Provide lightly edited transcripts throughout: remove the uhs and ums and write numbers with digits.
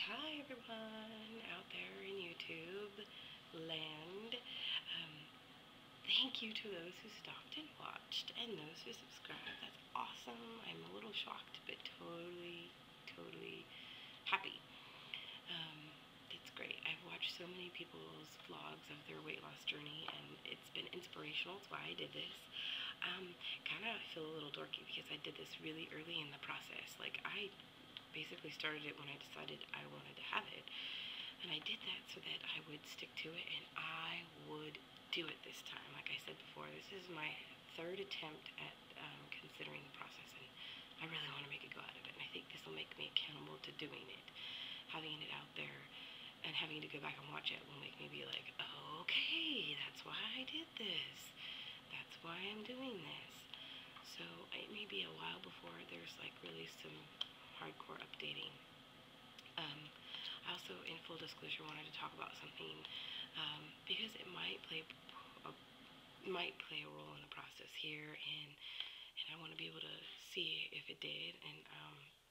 Hi everyone out there in YouTube land. Um, Thank you to those who stopped and watched and those who subscribed. That's awesome. I'm a little shocked, but totally happy. Um, it's great. I've watched so many people's vlogs of their weight loss journey, and it's been inspirational. That's why I did this. Kind of feel a little dorky because I did this really early in the process. Like I basically started it when I decided I wanted to have it. And I did that so that I would stick to it and I would do it this time. Like I said before, this is my third attempt at considering the process, and I really want to make a go out of it. And I think this will make me accountable to doing it. Having it out there and having to go back and watch it will make me be like, oh, okay, that's why I did this. That's why I'm doing this. So it may be a while before there's like really some hardcore updating. Um, I also, in full disclosure, wanted to talk about something because it a, might play a role in the process here, and I want to be able to see if it did, and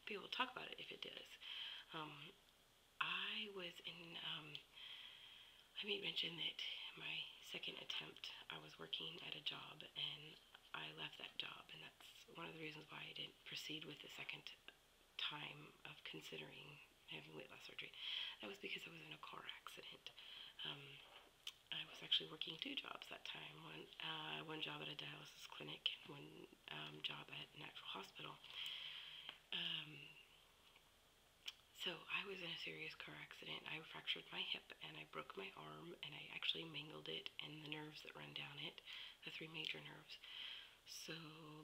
be able to talk about it if it does. Um, I was in. I made mention that my second attempt, I was working at a job, and I left that job, and that's one of the reasons why I didn't proceed with the second time of considering having weight loss surgery. That was because I was in a car accident. Um, I was actually working two jobs that time. One job at a dialysis clinic and one job at an actual hospital. Um, so I was in a serious car accident. I fractured my hip and I broke my arm and I actually mangled it and the nerves that run down it, the three major nerves. So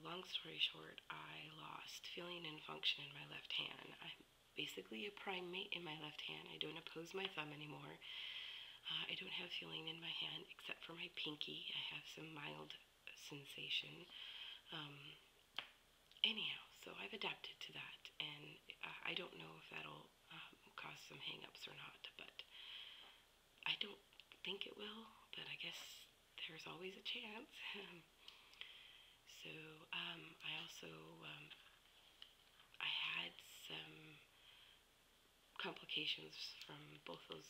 long story short, I lost feeling and function in my left hand. I'm basically a primate in my left hand. I don't oppose my thumb anymore. I don't have feeling in my hand except for my pinky. I have some mild sensation. Um, Anyhow, so I've adapted to that, and I don't know if that'll cause some hangups or not, but I don't think it will. But I guess there's always a chance. so I also I had some complications from both those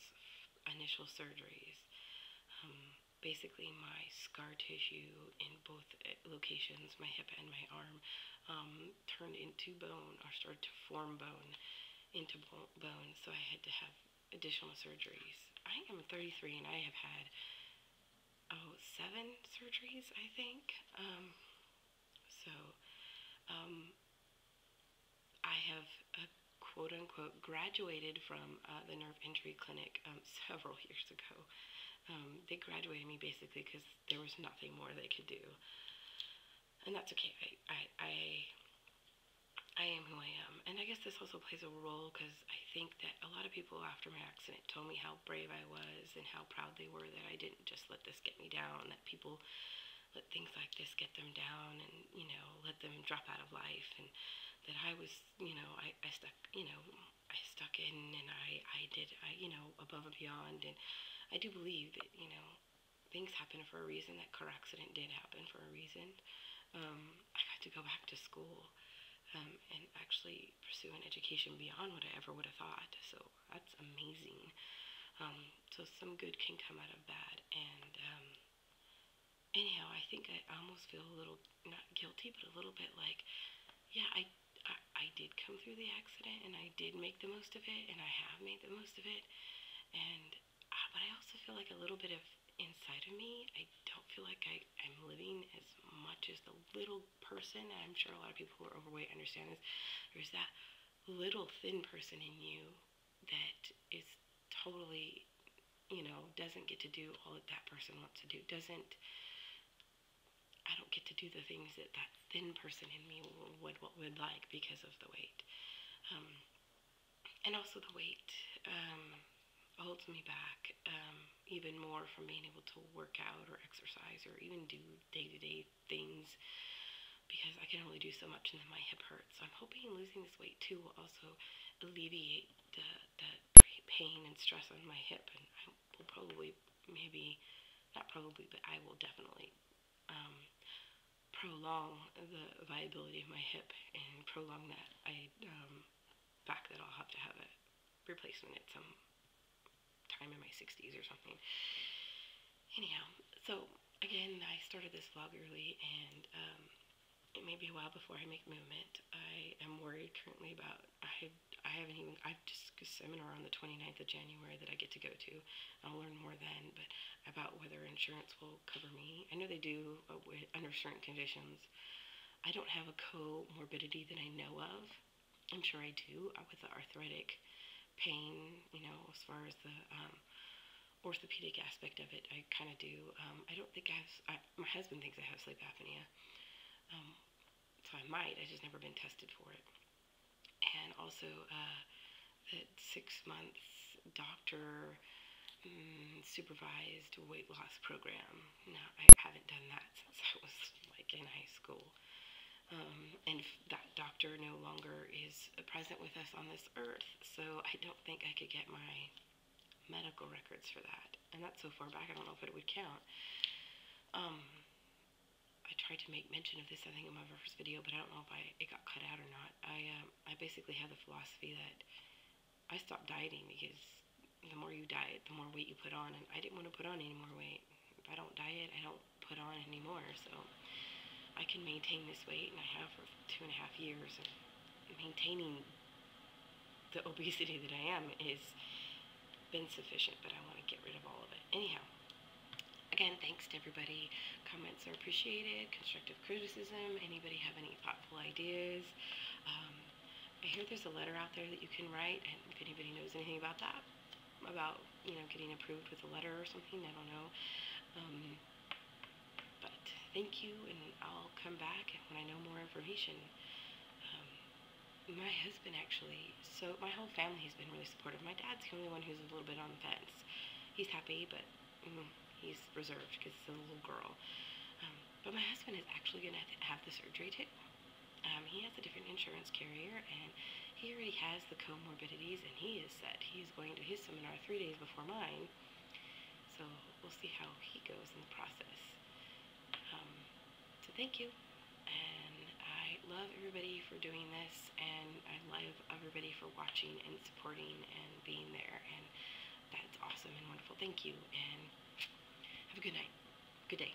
initial surgeries. Um, Basically, my scar tissue in both locations, my hip and my arm, turned into bone or started to form bone into bone. So I had to have additional surgeries. I am 33 and I have had seven surgeries, I think. So um, I have quote unquote graduated from the nerve injury clinic several years ago. They graduated me basically because there was nothing more they could do, and that's okay. I am who I am, and I guess this also plays a role because I think that a lot of people after my accident told me how brave I was and how proud they were that I didn't just let this get me down. That people let things like this get them down, and let them drop out of life, and that I was, I stuck, I stuck in, and I did, above and beyond, and I do believe that, things happen for a reason. That car accident did happen for a reason. I got to go back to school and actually pursue an education beyond what I ever would have thought. So that's amazing. So some good can come out of that. And anyhow, I think I almost feel a little not guilty, but a little bit like, yeah, I did come through the accident, and I did make the most of it, and I have made the most of it. And but I also feel like a little bit of inside of me, I don't feel like I'm living as much as the little person, and I'm sure a lot of people who are overweight understand this. There's that little thin person in you that is totally, doesn't get to do all that that person wants to do. I don't get to do the things that that thin person in me would like because of the weight. Um, and also the weight holds me back even more from being able to work out or exercise or even do day-to-day things because I can only do so much and then my hip hurts. So I'm hoping losing this weight too will also alleviate the pain and stress on my hip, and I will probably, maybe, not probably, but I will definitely um, prolong the viability of my hip and prolong that fact that I'll have to have a replacement at some time in my 60s or something. Anyhow, so again, I started this vlog early, and it may be a while before I make movement. I am worried currently about, I've just a seminar on the 29th of January that I get to go to. I'll learn more then, but about whether insurance will cover me. I know they do under certain conditions. I don't have a comorbidity that I know of. I'm sure I do with the arthritic pain, as far as the orthopedic aspect of it. I kind of do. I don't think my husband thinks I have sleep apnea. So I might. I've just never been tested for it. And also the 6 months doctor supervised weight loss program. No, I haven't done that since I was like in high school. And that doctor no longer is present with us on this earth, so I don't think I could get my medical records for that. And that's so far back, I don't know if it would count. I tried to make mention of this, I think, in my first video, but I don't know if it got cut out or not. I basically have the philosophy that I stopped dieting because the more you diet, the more weight you put on, and I didn't want to put on any more weight. If I don't diet, I don't put on anymore, so I can maintain this weight, and I have for 2.5 years, and maintaining the obesity that I am has been sufficient, but I want to get rid of all of it. Anyhow, again, thanks to everybody. Comments are appreciated. Constructive criticism. Anybody have any thoughtful ideas? I hear there's a letter out there that you can write, and if anybody knows anything about that, about getting approved with a letter or something, I don't know. But thank you, and I'll come back when I know more information. My husband actually, so my whole family has been really supportive. My dad's the only one who's a little bit on the fence. He's happy, but he's reserved because it's a little girl. But my husband is actually going to have the surgery too. He has a different insurance carrier, and he already has the comorbidities, and he is set. He's going to his seminar 3 days before mine, so we'll see how he goes in the process. So thank you, and I love everybody for doing this, and I love everybody for watching and supporting and being there, and that's awesome and wonderful. Thank you, and have a good night. Good day.